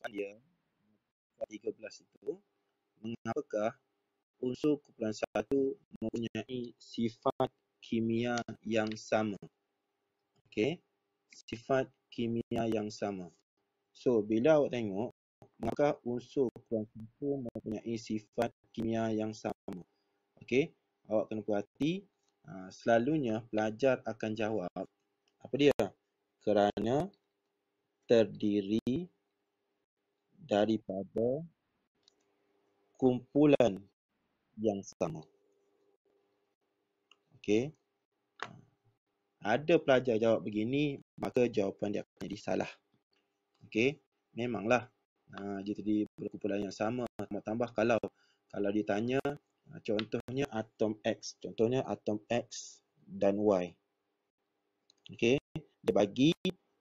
soalan dia 13 itu, mengapakah unsur kumpulan 1 mempunyai sifat kimia yang sama? Okey, sifat kimia yang sama. So, bila awak tengok, maka unsur kumpulan 1 mempunyai sifat kimia yang sama. Okey, awak kena perhati, selalunya pelajar akan jawab apa dia? Kerana terdiri daripada kumpulan yang sama. Okey. Ada pelajar jawab begini, maka jawapan dia akan jadi salah. Okey, memanglah dia tadi berkumpulan yang sama. Tambah kalau ditanya contohnya atom X, contohnya atom X dan Y. Okey, dia bagi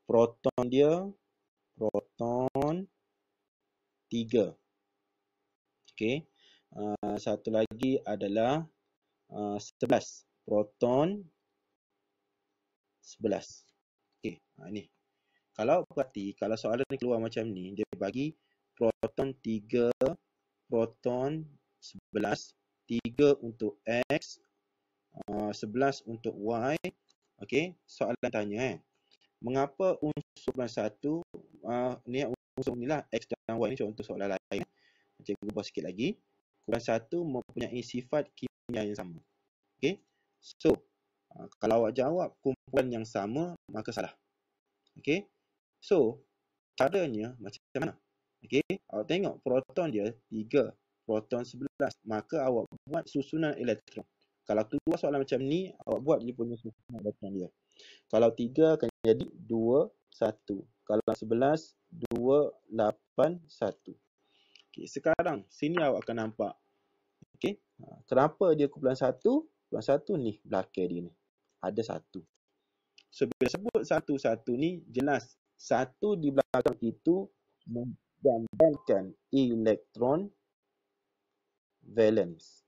proton dia proton 3. Okey. Satu lagi adalah 11, proton 11. Okey, ni. Kalau perhati, kalau soalan ni keluar macam ni, dia bagi proton 3, proton 11, 3 untuk X, 11 untuk Y. Okey, soalan tanya mengapa unsur kumpulan 1, ni unsur ni lah, X dan Y ni contoh soalan lain. Cikgu ubah sikit lagi. Kumpulan 1 mempunyai sifat kimia yang sama. Okey, so kalau awak jawab kumpulan yang sama, maka salah. Okey, so caranya macam mana? Okey, awak tengok proton dia 3, proton 11, maka awak buat susunan elektron. Kalau keluar soalan macam ni, awak buat dia punya susunan elektron dia. Kalau 3 akan jadi 2, 1. Kalau 11, 2, 8, 1. Okey, sekarang sini awak akan nampak. Okey, kenapa dia kumpulan 1? Kumpulan 1 ni belakang dia ni. Ada 1. So, bila sebut 1 ni, jelas 1 di belakang itu menggambarkan elektron valence.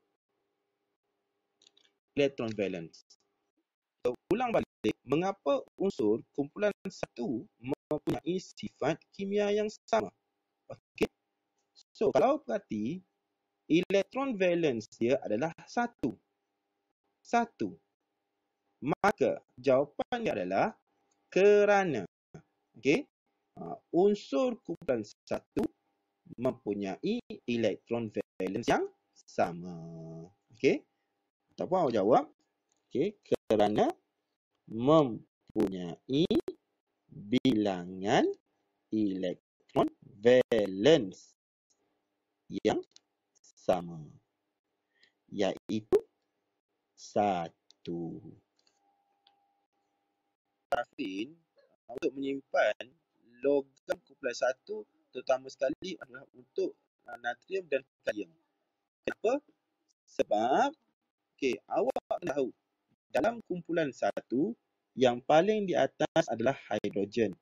Elektron valence. So, ulang balik, mengapa unsur kumpulan 1 mempunyai sifat kimia yang sama? Okey. So, kalau perhati, elektron valence dia adalah 1. Maka jawapan dia adalah kerana. Okey. Unsur kumpulan 1 mempunyai elektron valence yang sama. Okey. Ataupun awak jawab, okey, kerana mempunyai bilangan elektron valence yang sama, iaitu 1. Grafin untuk menyimpan logam kumpulan 1 terutama sekali adalah untuk natrium dan kalium. Kenapa? Sebab awak tahu dalam kumpulan 1 yang paling di atas adalah hidrogen.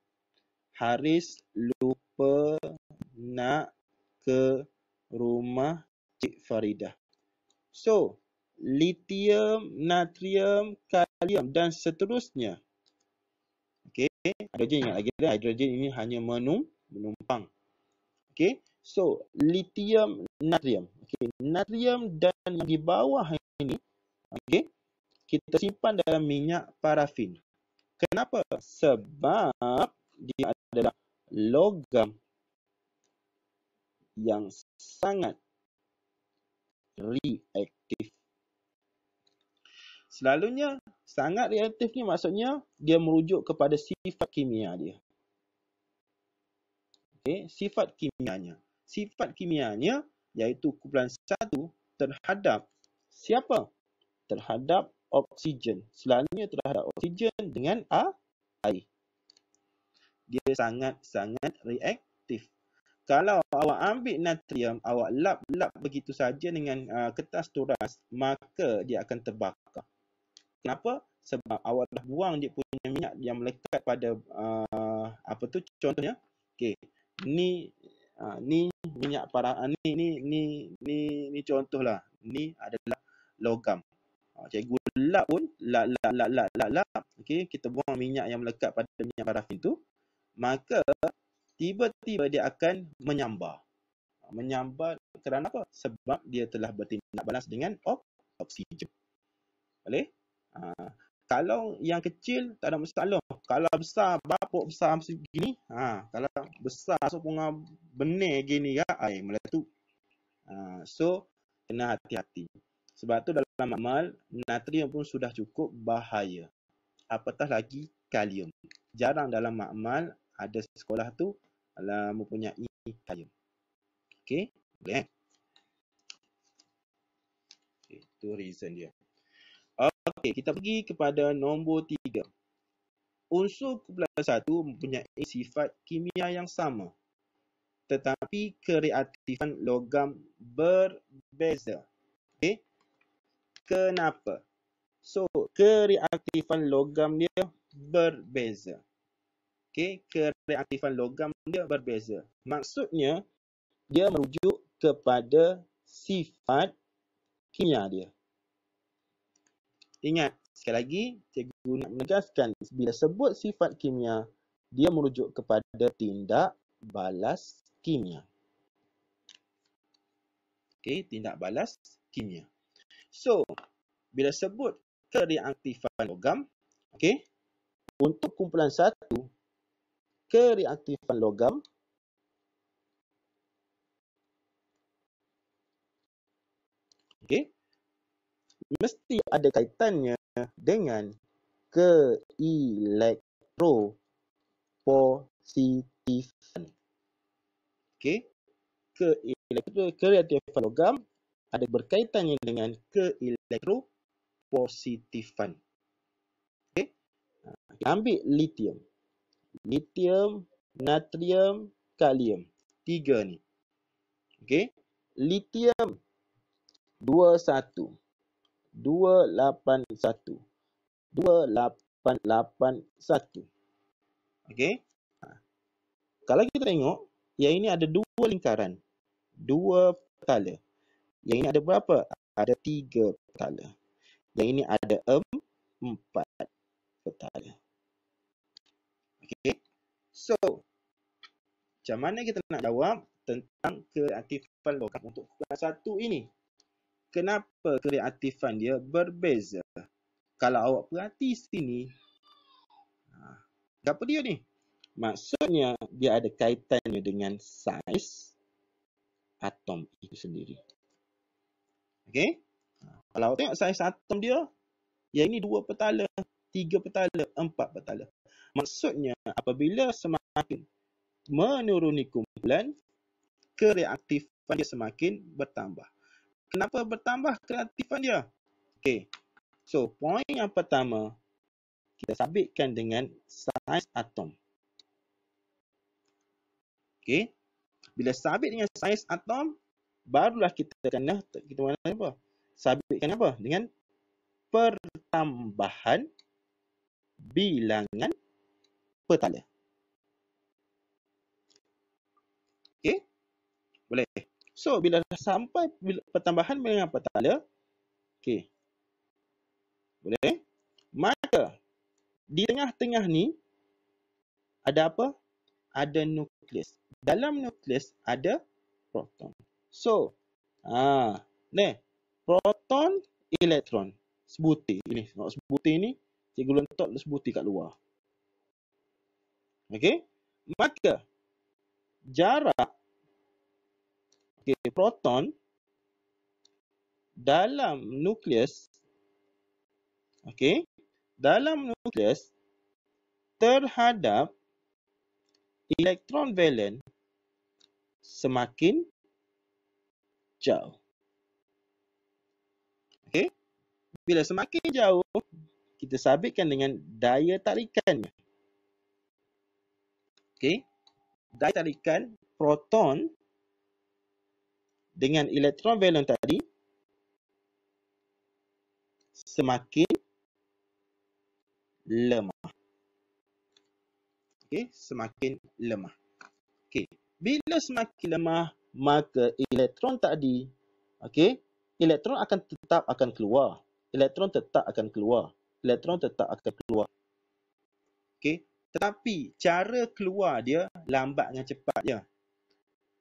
Haris lupa nak ke rumah Cik Faridah. So, lithium, natrium, kalium dan seterusnya. Okey, hidrogen ingat lagi dah, hidrogen ini hanya menumpang. Okey, so lithium, natrium. Okey, natrium dan yang di bawah ini, okey, kita simpan dalam minyak parafin. Kenapa? Sebab dia adalah logam yang sangat reaktif. Selalunya sangat reaktif ni maksudnya dia merujuk kepada sifat kimia dia. Okey, sifat kimianya. Sifat kimianya iaitu kumpulan 1 terhadap siapa? Terhadap oksigen. Selalunya terhadap oksigen dengan air. Dia sangat-sangat reaktif. Kalau awak ambil natrium, awak lap begitu saja dengan kertas turas, maka dia akan terbakar. Kenapa? Sebab awak dah buang dia punya minyak yang melekat pada contohnya. Okey, ni minyak ni contohlah. Ni adalah logam. Cikgu lap pun lap. Okey, kita buang minyak yang melekat pada minyak parafin tu, maka tiba-tiba dia akan menyambar. Menyambar kerana apa? Sebab dia telah bertindak balas dengan oksigen. Boleh? Kalau yang kecil tak ada masalah. Kalau besar, bapuk besar macam gini, kalau besar sepunga benih gini ya, air meletup. So kena hati-hati. Sebab tu dalam amal natrium pun sudah cukup bahaya. Apatah lagi kalium. Jarang dalam makmal ada sekolah tu mempunyai kalium. Okey, boleh. Itu reason dia. Okey, kita pergi kepada nombor 3. Unsur kumpulan 1 mempunyai sifat kimia yang sama, tetapi kereaktifan logam berbeza. Okey, kenapa? So, kereaktifan logam dia berbeza. Okey, kereaktifan logam dia berbeza. Maksudnya, dia merujuk kepada sifat kimia dia. Ingat, sekali lagi, cikgu nak menegaskan, bila sebut sifat kimia, dia merujuk kepada tindak balas kimia. Okey, tindak balas kimia. So, bila sebut kereaktifan logam, okey, untuk kumpulan 1, kereaktifan logam okey, mesti ada kaitannya dengan keelektropositifan. Okey, kereaktifan logam ada berkaitannya dengan keelektropositifan. Okey, kita ambil lithium. Lithium, natrium, kalium. 3 ni. Okey, lithium 21 281 2881. Okey. Kalau kita tengok, yang ini ada 2 lingkaran, 2 petala. Yang ini ada berapa? Ada 3 petala. Yang ini ada 4 petala. Okey. So, macam mana kita nak jawab tentang kereaktifan logam untuk kumpulan 1 ini? Kenapa kereaktifan dia berbeza? Kalau awak perhati sini, apa dia ni? Maksudnya dia ada kaitannya dengan saiz atom itu sendiri. Okey? Kalau awak tengok saiz atom dia, yang ini 2 petala, 3 petala, 4 petala. Maksudnya apabila semakin menuruni kumpulan, kereaktifan dia semakin bertambah. Kenapa bertambah kereaktifan dia? Okey. So, poin yang pertama, kita sabitkan dengan saiz atom. Okey. Bila sabit dengan saiz atom, barulah kita kena apa? Sabitkan apa? Dengan pertambahan bilangan petala. Okey? Boleh. So, bila sampai pertambahan bilangan petala, okey. Boleh? Maka di tengah-tengah ni ada apa? Ada nukleus. Dalam nukleus ada proton. So, ni proton, elektron, sebutir. Ini, sebutir ni, cikgu letak sebutir kat luar. Okey? Maka jarak proton dalam nukleus, okey, dalam nukleus terhadap elektron valen semakin jauh. Okey? Bila semakin jauh, kita sabitkan dengan daya tarikannya. Okey? Daya tarikan proton dengan elektron valen tadi semakin lemah. Okey, semakin lemah. Okey, bila semakin lemah, maka elektron tadi, okey, elektron akan tetap akan keluar. Elektron tetap akan keluar. Elektron tetap akan keluar. Okey, Tetapi cara keluar dia lambat dengan cepat je.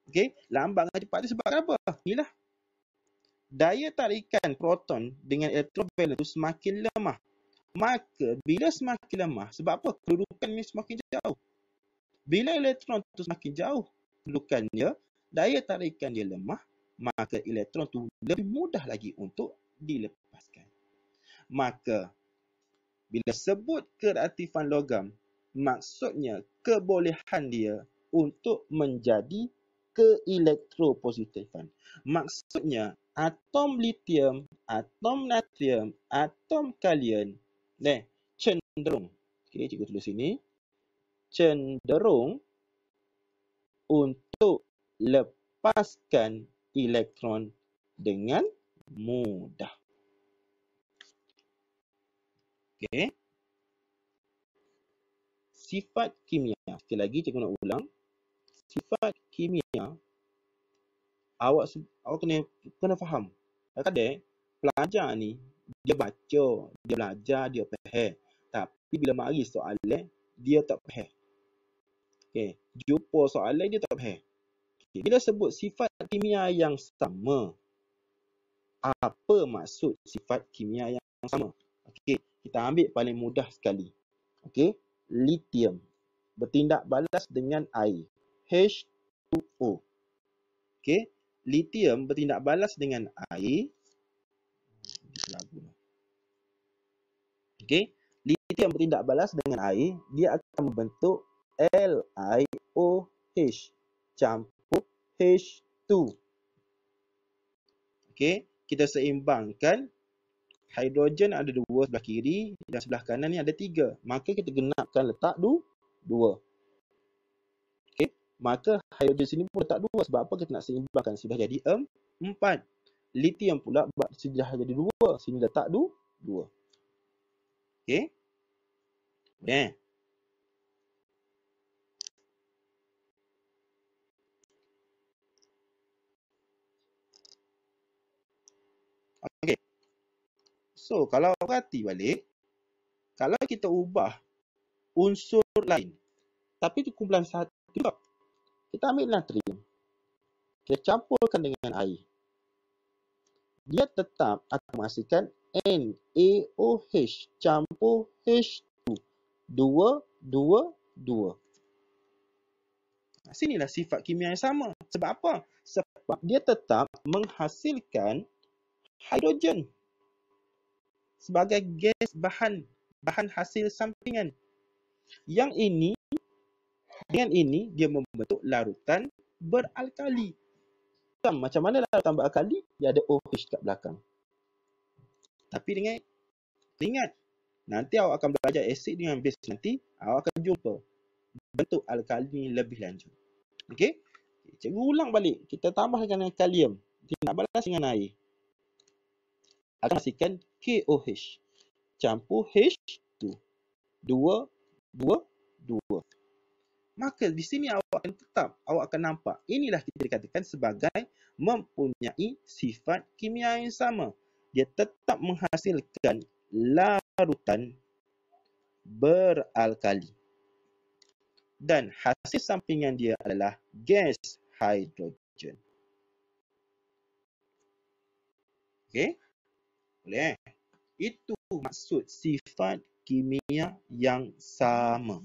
Okey, lambat dengan cepat tu sebab apa? Inilah daya tarikan proton dengan elektron valence tu semakin lemah. Maka bila semakin lemah, sebab apa? Kedudukan ni semakin jauh. Bila elektron tu semakin jauh kedudukan dia, daya tarikan dia lemah, maka elektron tu lebih mudah lagi untuk dilepaskan. Maka bila sebut kereaktifan logam, maksudnya kebolehan dia untuk menjadi keelektropositifan. Maksudnya atom litium, atom natrium, atom kalium cenderung, okey, cikgu tulis sini, cenderung untuk lepaskan elektron dengan mudah. Okey. Sifat kimia. Sekali lagi cikgu nak ulang. Sifat kimia awak kena faham. Kadang-kadang pelajar ni dia baca, dia belajar, dia faham. Tapi bila mari soalan dia tak faham. Okey, jumpa soalan dia tak faham. Okay. Bila sebut sifat kimia yang sama, apa maksud sifat kimia yang sama? Okey, kita ambil paling mudah sekali. Okey, litium bertindak balas dengan air, H2O. Okey, litium bertindak balas dengan air. Okey, litium bertindak balas dengan air, dia akan membentuk LiOH campur H2. Okey, kita seimbangkan. Hidrogen ada 2 sebelah kiri dan sebelah kanan ni ada 3. Maka kita genapkan letak 2. Okey, maka hidrogen sini pun letak 2. Sebab apa? Kita nak seimbangkan. Sudah jadi 4. Litium pula sudah jadi 2. Sini letak 2. Okey. Boleh. Okey. So, kalau perhati balik, kalau kita ubah unsur lain, tapi itu kumpulan satu juga. Kita ambil natrium. Kita campurkan dengan air. Dia tetap akan menghasilkan NaOH campur H2. 2. Sinilah sifat kimia yang sama. Sebab apa? Sebab dia tetap menghasilkan hidrogen sebagai gas bahan hasil sampingan. Yang ini, dengan ini, dia membentuk larutan beralkali. Macam mana larutan beralkali? Dia ada OH kat belakang. Tapi ingat, nanti awak akan belajar asid dengan base nanti, awak akan jumpa bentuk alkali lebih lanjut. Okey? Cikgu ulang balik. Kita tambahkan dengan kalium. Dia nak balas dengan air. Akan hasilkan KOH campur H2. 2. Maka di sini awak akan nampak. Inilah kita dikatakan sebagai mempunyai sifat kimia yang sama. Dia tetap menghasilkan larutan beralkali. Dan hasil sampingan dia adalah gas hidrogen. Okey? Boleh? Itu maksud sifat kimia yang sama.